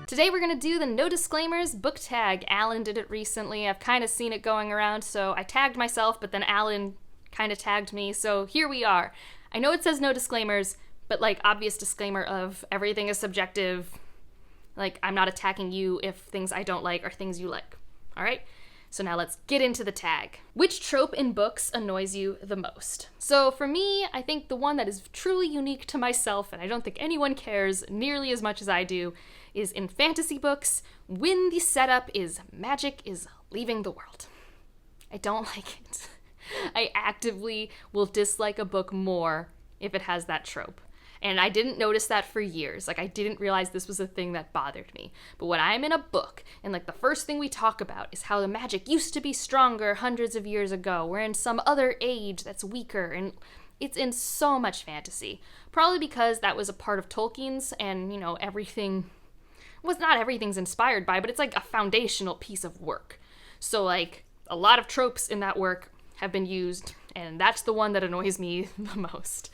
Today we're going to do the no disclaimers book tag. Alan did it recently. I've kind of seen it going around, so I tagged myself, but then Alan kind of tagged me, so here we are. I know it says no disclaimers, but like obvious disclaimer of everything is subjective. Like, I'm not attacking you if things I don't like are things you like. All right? So now let's get into the tag. Which trope in books annoys you the most? So for me, I think the one that is truly unique to myself, and I don't think anyone cares nearly as much as I do, is in fantasy books, when the setup is magic is leaving the world. I don't like it. I actively will dislike a book more if it has that trope. And I didn't notice that for years. Like, I didn't realize this was a thing that bothered me. But when I'm in a book, and like the first thing we talk about is how the magic used to be stronger hundreds of years ago, we're in some other age that's weaker, and it's in so much fantasy. Probably because that was a part of Tolkien's, and, you know, everything was not everything's inspired by, but it's like a foundational piece of work. So, like, a lot of tropes in that work have been used, and that's the one that annoys me the most.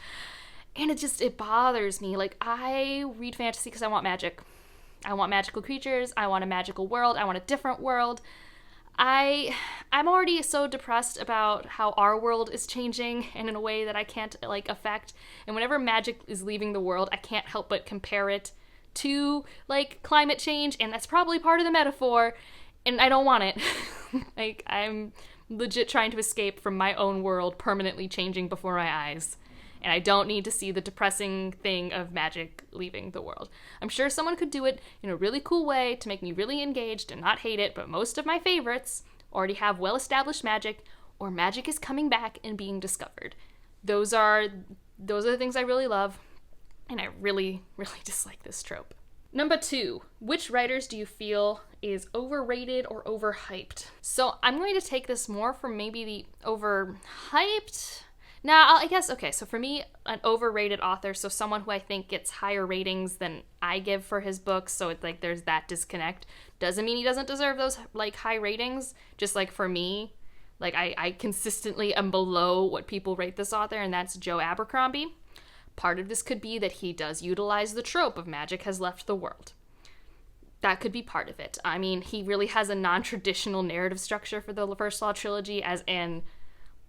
And it bothers me. Like, I read fantasy because I want magic. I want magical creatures. I want a magical world. I want a different world. I'm already so depressed about how our world is changing and in a way that I can't, like, affect. And whenever magic is leaving the world, I can't help but compare it to, like, climate change. And that's probably part of the metaphor. And I don't want it. Like, I'm legit trying to escape from my own world permanently changing before my eyes. And I don't need to see the depressing thing of magic leaving the world. I'm sure someone could do it in a really cool way to make me really engaged and not hate it, but most of my favorites already have well-established magic, or magic is coming back and being discovered. Those are the things I really love, and I really, really dislike this trope. Number 2, which writers do you feel is overrated or overhyped? So I'm going to take this more from maybe the overhyped. Now, I guess, okay, so for me, an overrated author, so someone who I think gets higher ratings than I give for his books, so it's like there's that disconnect, doesn't mean he doesn't deserve those, like, high ratings. Just like for me, like, I consistently am below what people rate this author, and that's Joe Abercrombie. Part of this could be that he does utilize the trope of magic has left the world. That could be part of it. I mean, he really has a non-traditional narrative structure for the First Law trilogy, as in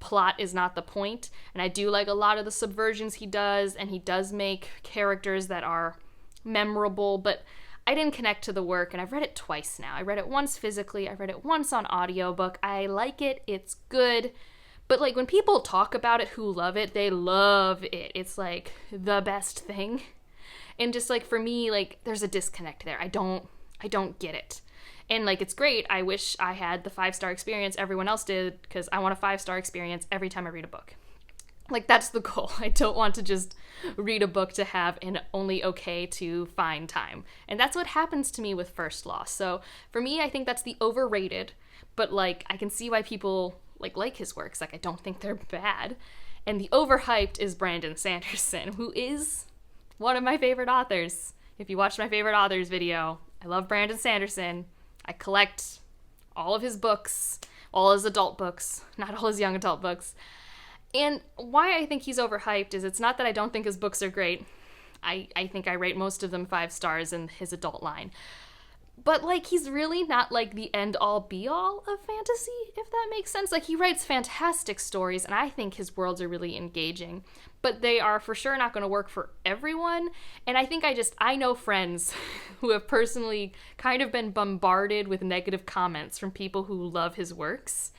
plot is not the point, and I do like a lot of the subversions he does, and he does make characters that are memorable, but I didn't connect to the work, and I've read it twice now. I read it once physically, I read it once on audiobook. I like it, it's good, but like when people talk about it who love it, they love it. It's like the best thing. And just like for me, like there's a disconnect there. I don't get it. And, like, it's great. I wish I had the 5-star experience everyone else did, because I want a 5-star experience every time I read a book. Like, that's the goal. I don't want to just read a book to have an only okay to fine time. And that's what happens to me with First Law. So, for me, I think that's the overrated, but, like, I can see why people, like his works. Like, I don't think they're bad. And the overhyped is Brandon Sanderson, who is one of my favorite authors. If you watched my favorite authors video, I love Brandon Sanderson. I collect all of his books, all his adult books, not all his young adult books. And why I think he's overhyped is it's not that I don't think his books are great. I think I rate most of them 5 stars in his adult line. But, like, he's really not, like, the end-all, be-all of fantasy, if that makes sense. Like, he writes fantastic stories, and I think his worlds are really engaging. But they are for sure not going to work for everyone. And I think I know friends who have personally kind of been bombarded with negative comments from people who love his works.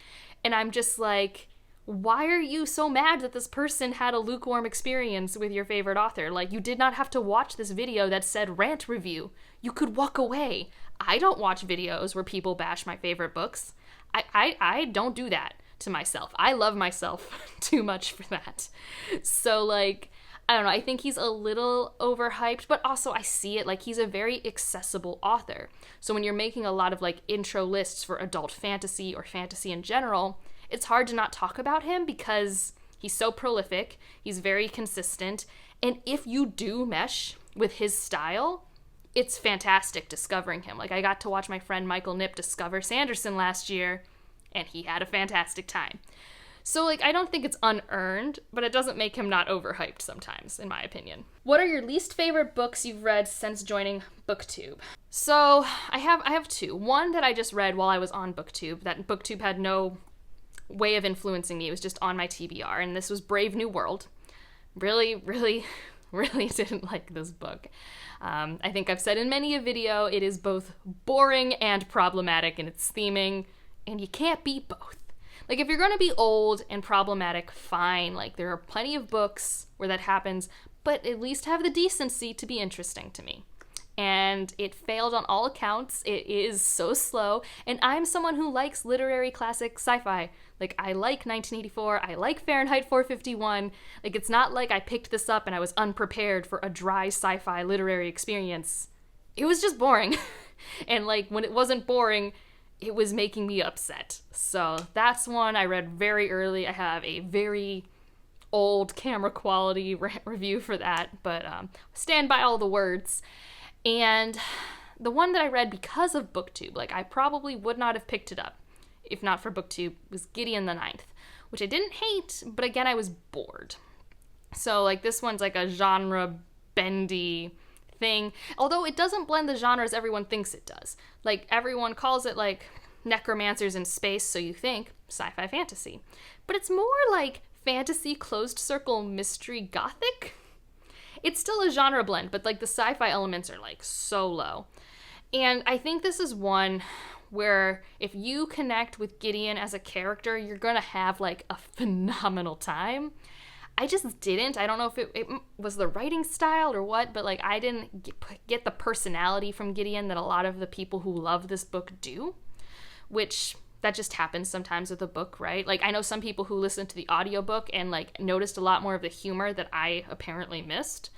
And I'm just like, why are you so mad that this person had a lukewarm experience with your favorite author? Like, you did not have to watch this video that said rant review. You could walk away. I don't watch videos where people bash my favorite books. I don't do that to myself. I love myself too much for that. So, like, I don't know, I think he's a little overhyped, but also I see it, like, he's a very accessible author. So when you're making a lot of, like, intro lists for adult fantasy or fantasy in general, it's hard to not talk about him because he's so prolific, he's very consistent, and if you do mesh with his style, it's fantastic discovering him. Like, I got to watch my friend Michael Knipp discover Sanderson last year, and he had a fantastic time. So, like, I don't think it's unearned, but it doesn't make him not overhyped sometimes, in my opinion. What are your least favorite books you've read since joining BookTube? So, I have two. One that I just read while I was on BookTube, that BookTube had no way of influencing me. It was just on my TBR, and this was Brave New World. Really, really, really didn't like this book. I think I've said in many a video, it is both boring and problematic in its theming, and you can't be both. Like, if you're going to be old and problematic, fine. Like, there are plenty of books where that happens, but at least have the decency to be interesting to me. And it failed on all accounts. It is so slow, and I'm someone who likes literary classic sci-fi. Like, I like 1984, I like Fahrenheit 451. Like, it's not like I picked this up and I was unprepared for a dry sci-fi literary experience. It was just boring. And, like, when it wasn't boring, it was making me upset. So that's one I read very early. I have a very old camera quality review for that, but stand by all the words. And the one that I read because of BookTube, like, I probably would not have picked it up if not for BookTube, was Gideon the Ninth, which I didn't hate, but again, I was bored. So, like, this one's like a genre bendy thing, although it doesn't blend the genres everyone thinks it does. Like, everyone calls it, like, necromancers in space, so you think sci-fi fantasy. But it's more like fantasy closed circle mystery gothic. It's still a genre blend, but, like, the sci-fi elements are, like, so low. And I think this is one where if you connect with Gideon as a character, you're gonna have, like, a phenomenal time. I just didn't. I don't know if it was the writing style or what, but, like, I didn't get the personality from Gideon that a lot of the people who love this book do, which that just happens sometimes with a book, right? Like, I know some people who listened to the audiobook and, like, noticed a lot more of the humor that I apparently missed.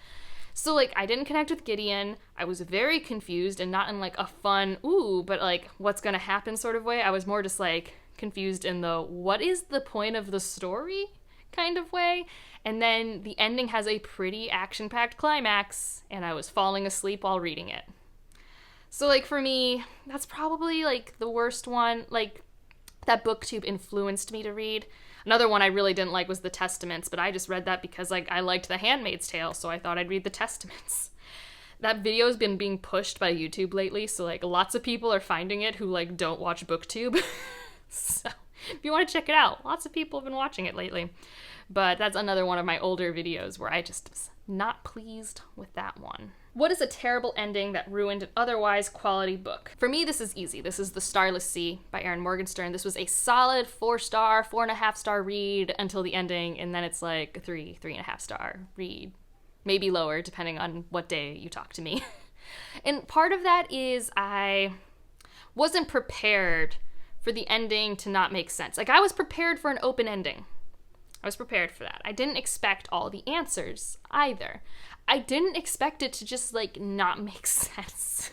So, like, I didn't connect with Gideon. I was very confused, and not in, like, a fun, ooh, but, like, what's gonna happen sort of way. I was more just, like, confused in the what is the point of the story kind of way. And then the ending has a pretty action-packed climax, and I was falling asleep while reading it. So, like, for me, that's probably, like, the worst one. Like, that BookTube influenced me to read. Another one I really didn't like was The Testaments, but I just read that because, like, I liked The Handmaid's Tale, so I thought I'd read The Testaments. That video's been being pushed by YouTube lately, so, like, lots of people are finding it who, like, don't watch BookTube. So, if you want to check it out, lots of people have been watching it lately. But that's another one of my older videos where I just was not pleased with that one. What is a terrible ending that ruined an otherwise quality book? For me, this is easy. This is The Starless Sea by Erin Morgenstern. This was a solid 4-star, 4.5-star read until the ending, and then it's like a 3.5-star read. Maybe lower, depending on what day you talk to me. And part of that is I wasn't prepared for the ending to not make sense. Like, I was prepared for an open ending. I was prepared for that. I didn't expect all the answers either. I didn't expect it to just, like, not make sense.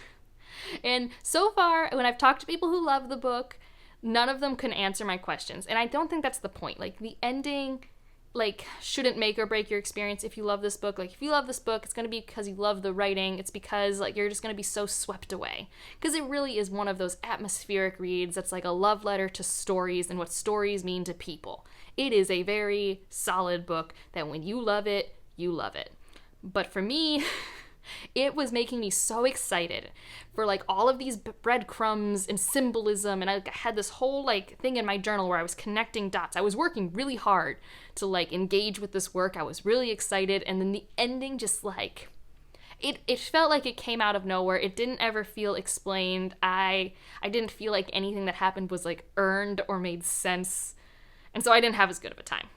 And so far, when I've talked to people who love the book, none of them can answer my questions. And I don't think that's the point. Like, the ending, like, shouldn't make or break your experience if you love this book. Like, if you love this book, it's going to be because you love the writing. It's because, like, you're just going to be so swept away. Because it really is one of those atmospheric reads that's like a love letter to stories and what stories mean to people. It is a very solid book that when you love it, you love it. But for me, it was making me so excited for, like, all of these breadcrumbs and symbolism, and I had this whole, like, thing in my journal where I was connecting dots. I was working really hard to, like, engage with this work. I was really excited, and then the ending just, like, it felt like it came out of nowhere. It didn't ever feel explained. I didn't feel like anything that happened was, like, earned or made sense, and so I didn't have as good of a time.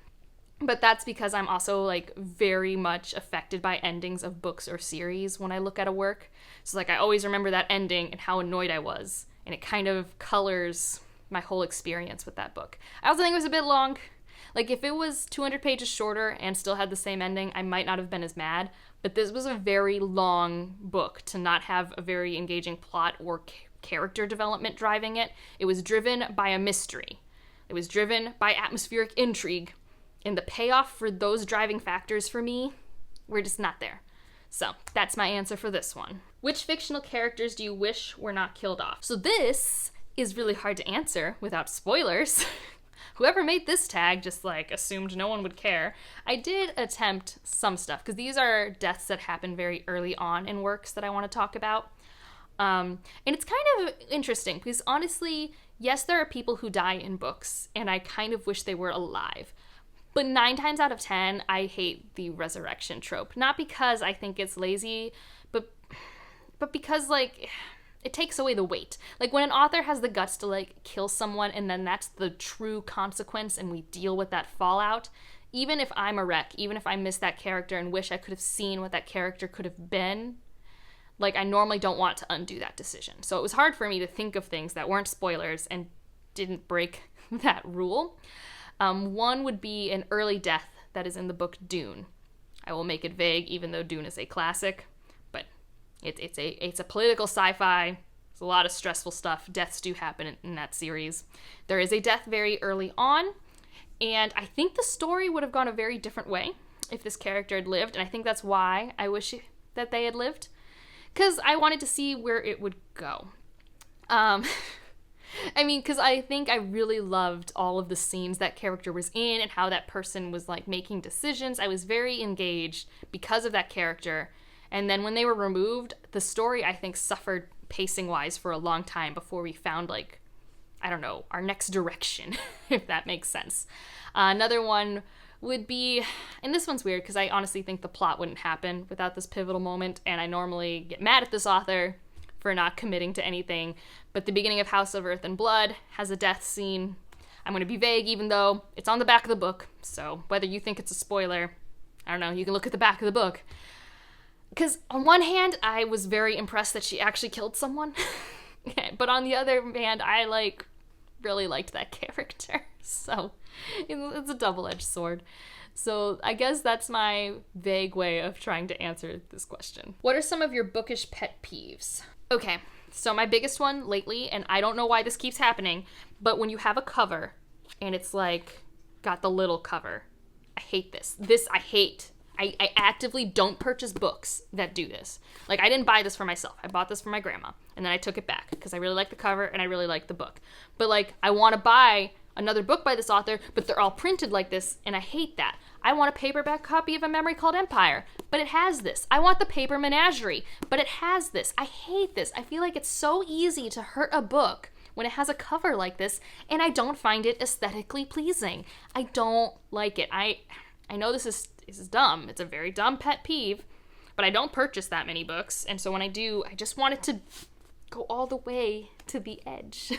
But that's because I'm also, like, very much affected by endings of books or series when I look at a work. So, like, I always remember that ending and how annoyed I was. And it kind of colors my whole experience with that book. I also think it was a bit long. Like, if it was 200 pages shorter and still had the same ending, I might not have been as mad. But this was a very long book to not have a very engaging plot or character development driving it. It was driven by a mystery. It was driven by atmospheric intrigue. And the payoff for those driving factors for me were just not there. So that's my answer for this one. Which fictional characters do you wish were not killed off? So this is really hard to answer without spoilers. whoever made this tag just like assumed no one would care. I did attempt some stuff because these are deaths that happen very early on in works that I want to talk about. And it's kind of interesting because honestly, yes, there are people who die in books, and I kind of wish they were alive. But 9 times out of 10, I hate the resurrection trope. Not because I think it's lazy, but because, like, it takes away the weight. Like, when an author has the guts to, like, kill someone, and then that's the true consequence, and we deal with that fallout, even if I'm a wreck, even if I miss that character and wish I could have seen what that character could have been, like, I normally don't want to undo that decision. So it was hard for me to think of things that weren't spoilers and didn't break that rule. One would be an early death that is in the book Dune. I will make it vague, even though Dune is a classic, but it's a political sci-fi. There's a lot of stressful stuff. Deaths do happen in that series. There is a death very early on, and I think the story would have gone a very different way if this character had lived, and I think that's why I wish that they had lived. Because I wanted to see where it would go. I mean, because I think I really loved all of the scenes that character was in and how that person was, like, making decisions. I was very engaged because of that character. And then when they were removed, the story, I think, suffered pacing-wise for a long time before we found, like, I don't know, our next direction, if that makes sense. Another one would be, and this one's weird because I honestly think the plot wouldn't happen without this pivotal moment, and I normally get mad at this author for not committing to anything, but the beginning of House of Earth and Blood has a death scene. I'm going to be vague even though it's on the back of the book, so whether you think it's a spoiler, I don't know, you can look at the back of the book. Because on one hand, I was very impressed that she actually killed someone, but on the other hand, I, like, really liked that character, so it's a double-edged sword. So I guess that's my vague way of trying to answer this question. What are some of your bookish pet peeves? Okay, so my biggest one lately, and I don't know why this keeps happening, but when you have a cover and it's like got the little cover, I hate this. I hate. I actively don't purchase books that do this. Like, I didn't buy this for myself. I bought this for my grandma, and then I took it back because I really like the cover and I really like the book. But, like, I want to buy another book by this author, but they're all printed like this, and I hate that. I want a paperback copy of A Memory Called Empire, but it has this. I want the Paper Menagerie, but it has this. I hate this. I feel like it's so easy to hurt a book when it has a cover like this, and I don't find it aesthetically pleasing. I don't like it. I know this is dumb. It's a very dumb pet peeve, but I don't purchase that many books, and so when I do, I just want it to go all the way to the edge.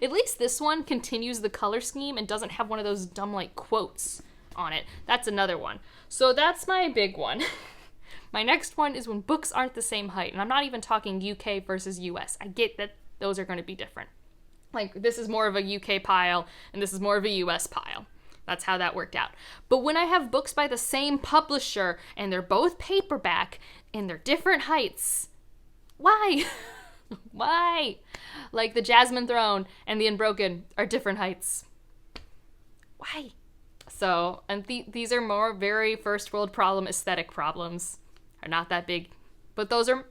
At least this one continues the color scheme and doesn't have one of those dumb, like, quotes on it. That's another one. So that's my big one. My next one is when books aren't the same height, and I'm not even talking UK versus US. I get that those are going to be different. Like, this is more of a UK pile, and this is more of a US pile. That's how that worked out. But when I have books by the same publisher, and they're both paperback, and they're different heights, why? Why? Like, the Jasmine Throne and the Unbroken are different heights. Why? So, and these are more very first world problem aesthetic problems. Are not that big. But those are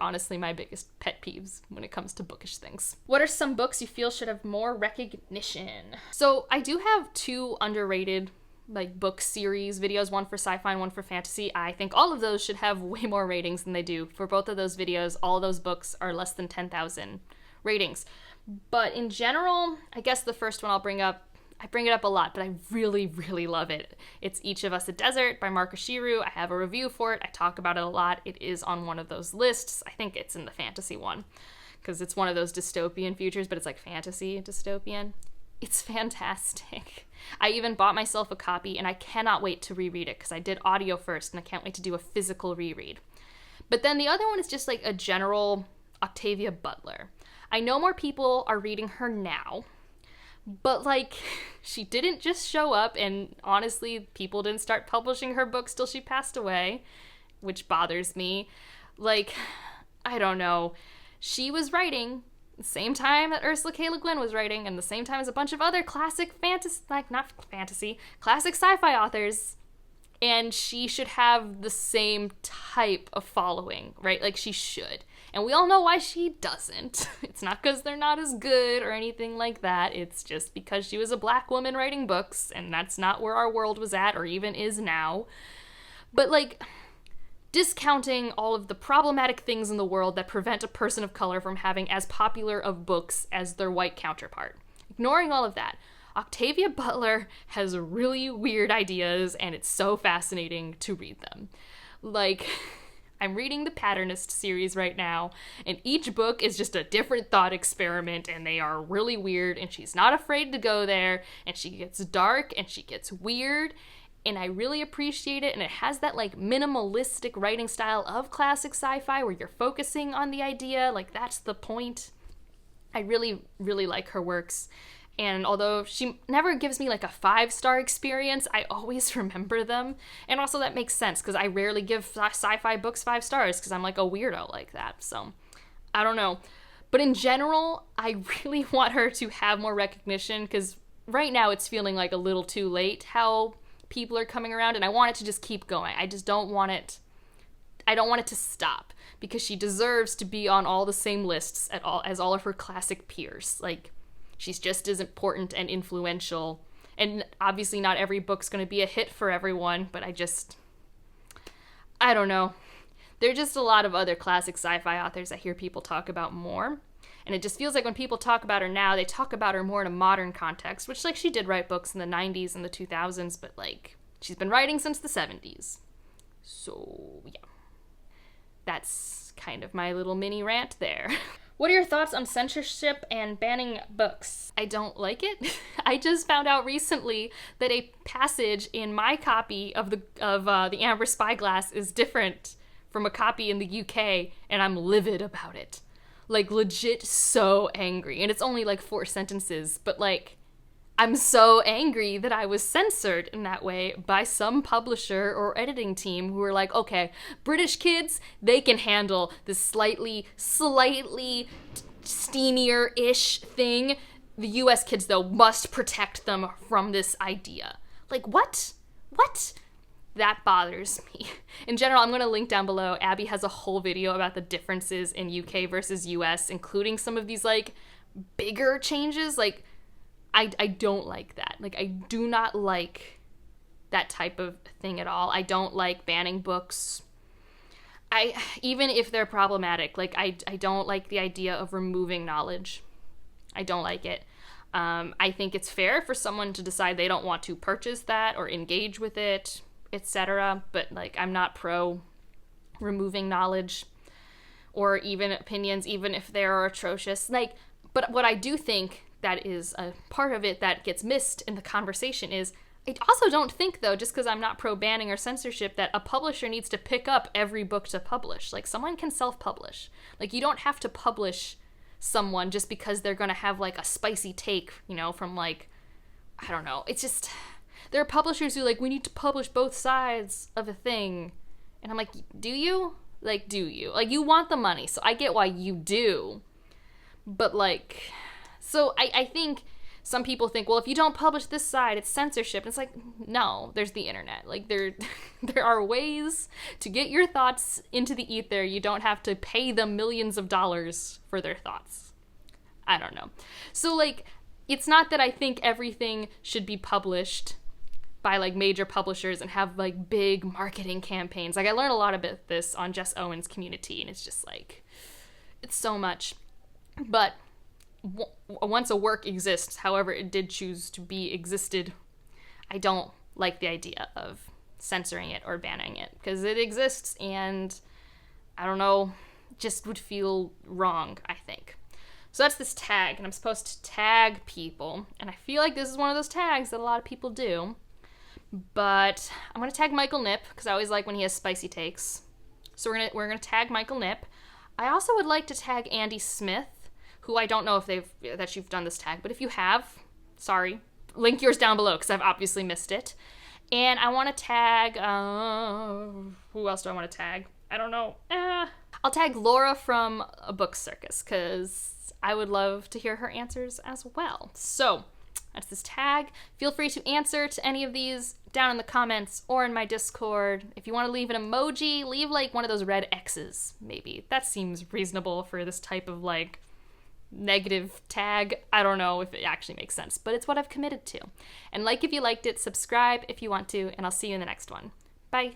honestly my biggest pet peeves when it comes to bookish things. What are some books you feel should have more recognition? So I do have 2 underrated like book series videos, one for sci-fi and one for fantasy. I think all of those should have way more ratings than they do. For both of those videos, all of those books are less than 10,000 ratings. But in general, I guess the first one I'll bring up, I bring it up a lot, but I really, really love it. It's Each of Us a Desert by Mark Oshiru. I have a review for it. I talk about it a lot. It is on one of those lists. I think it's in the fantasy one because it's one of those dystopian futures, but it's like fantasy dystopian. It's fantastic. I even bought myself a copy, and I cannot wait to reread it because I did audio first, and I can't wait to do a physical reread. But then the other one is just like a general Octavia Butler. I know more people are reading her now, but like she didn't just show up, and honestly, people didn't start publishing her books till she passed away, which bothers me. Like, I don't know. She was writing the same time that Ursula K. Le Guin was writing, and the same time as a bunch of other classic classic sci-fi authors. and she should have the same type of following, right? Like, she should. And we all know why she doesn't. It's not because they're not as good or anything like that. It's just because she was a black woman writing books, and that's not where our world was at or even is now. But, like, discounting all of the problematic things in the world that prevent a person of color from having as popular of books as their white counterpart. Ignoring all of that, Octavia Butler has really weird ideas, and it's so fascinating to read them. Like, I'm reading the Patternist series right now, and each book is just a different thought experiment, and they are really weird, and she's not afraid to go there, and she gets dark, and she gets weird, and I really appreciate it, and it has that, like, minimalistic writing style of classic sci-fi where you're focusing on the idea, like, that's the point. I really, really like her works. And although she never gives me like a 5-star experience, I always remember them. And also that makes sense because I rarely give sci-fi books 5 stars because I'm like a weirdo like that. So I don't know. But in general, I really want her to have more recognition because right now it's feeling like a little too late how people are coming around, and I want it to just keep going. I just don't want it. I don't want it to stop because she deserves to be on all the same lists as all of her classic peers. Like, she's just as important and influential. And obviously not every book's going to be a hit for everyone, but I don't know. There are just a lot of other classic sci-fi authors I hear people talk about more. And it just feels like when people talk about her now, they talk about her more in a modern context, which, like, she did write books in the 90s and the 2000s, but, like, she's been writing since the 70s. So, yeah. That's kind of my little mini rant there. What are your thoughts on censorship and banning books? I don't like it. I just found out recently that a passage in my copy of the Amber Spyglass is different from a copy in the UK, and I'm livid about it. Like, legit so angry. And it's only like 4 sentences, but like, I'm so angry that I was censored in that way by some publisher or editing team who were like, okay, British kids, they can handle this slightly steamier-ish thing. The US kids, though, must protect them from this idea. Like, what? What? That bothers me. In general, I'm going to link down below. Abby has a whole video about the differences in UK versus US, including some of these, like, bigger changes. Like, I don't like that. Like, I do not like that type of thing at all. I don't like banning books. Even if they're problematic, like, I don't like the idea of removing knowledge. I don't like it. I think it's fair for someone to decide they don't want to purchase that or engage with it, etc. But, like, I'm not pro removing knowledge or even opinions, even if they're atrocious. Like, but what I do think that is a part of it that gets missed in the conversation is, I also don't think, though, just because I'm not pro banning or censorship, that a publisher needs to pick up every book to publish. Like, someone can self-publish. Like, you don't have to publish someone just because they're going to have, like, a spicy take, you know, from, like, I don't know. It's just, there are publishers who are like, we need to publish both sides of a thing. And I'm like, do you? Like, do you? Like, you want the money, so I get why you do. But, like, so I think some people think, well, if you don't publish this side, it's censorship. And it's like, no, there's the internet. Like, there are ways to get your thoughts into the ether. You don't have to pay them millions of dollars for their thoughts. I don't know. So, like, it's not that I think everything should be published by, like, major publishers and have, like, big marketing campaigns. Like, I learned a lot about this on Jess Owen's Community, and it's just, like, it's so much. But once a work exists, however it did choose to be existed, I don't like the idea of censoring it or banning it, because it exists, and I don't know, just would feel wrong, I think. So that's this tag, and I'm supposed to tag people, and I feel like this is one of those tags that a lot of people do, but I'm going to tag Michael Knipp, because I always like when he has spicy takes. So we're gonna tag Michael Knipp. I also would like to tag Andy Smith, who I don't know if that you've done this tag, but if you have, sorry, link yours down below, because I've obviously missed it. And I want to tag, who else do I want to tag? I don't know. I'll tag Laura from A Book Circus, because I would love to hear her answers as well. So, That's this tag. Feel free to answer to any of these down in the comments or in my Discord. If you want to leave an emoji, leave like one of those red X's, maybe. That seems reasonable for this type of like negative tag. I don't know if it actually makes sense, but it's what I've committed to. And like if you liked it, subscribe if you want to, and I'll see you in the next one. Bye.